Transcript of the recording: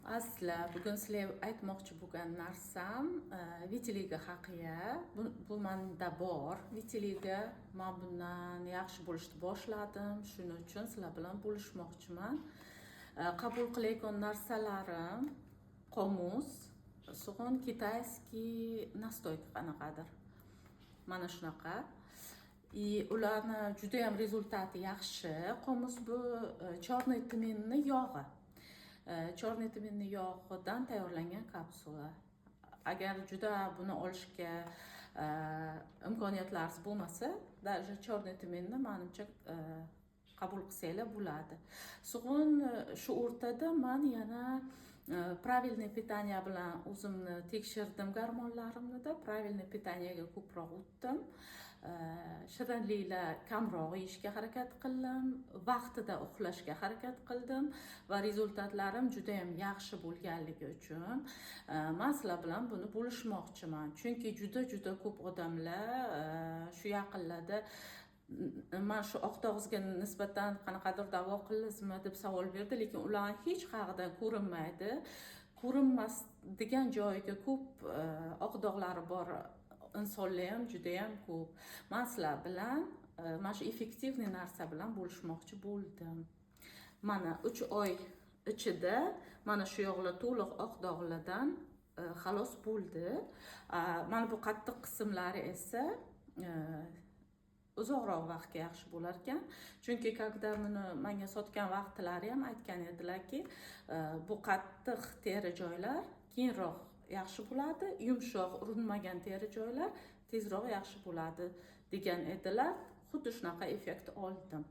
Asla bugun sizlarga aytmoqchi bo'lgan narsam vitiligo haqida. Bu menda bor. Vitiligo men bundan yaxshi bo'lishni boshladim. Shuning uchun sizlar bilan bo'lishmoqchiman. Qabul qilayotgan narsalarim qomus, so'ng kitayskiy nastoyka qanaqadir. Mana shunaqa. Ularni juda ham rezultati yaxshi. Qomus bu chorniy tminni yog'i. Chorniy tminni yog'idan tayyorlangan kapsula. Agar juda buni olishga imkoniyatlaringiz bo'lmasa, даже chorniy tminni menimcha qabul qilsanglar bo'ladi. So'ng shu o'rtada men yana правильное питание bilan o'zimni tekshirdim, gormonlarimni-da правильное питаниеga ko'proq o'tdim. Shirinliklar kamroq yeyishga harakat qildim, vaqtida uxlashga harakat qildim va rezultatlarim juda ham yaxshi bo'lganligi uchun men sizlar bilan buni bo'lishmoqchiman. Chunki juda ko'p odamlar shu yaqinlarda men shu oq dog'izga nisbatan qanaqadir davo qildingizmi deb savol berdi, lekin ularning hech qayerda ko'rinmaydi. Ko'rinmasdigan joyiga ko'p oq dog'lari bor insonlar ham juda ham ko'p. Men sizlar bilan mana shu effektivniy narsa bilan bo'lishmoqchi bo'ldim. Mana 3 oy ichida mana shu yo'g'lar to'liq oq dog'lardan xalos bo'ldi. Mana bu qattiq qismlari esa uzoqroq vaqtga yaxshi bo'lar ekan. Chunki когда buni menga sotgan vaqtlari ham aytgan edilarki, bu qattiq teri joylar keyinroq yaxshi bo'ladi, yumshoq urinmagan teri joylar tezroq yaxshi bo'ladi degan edilar. Xuddi shunaqa effekt oldim.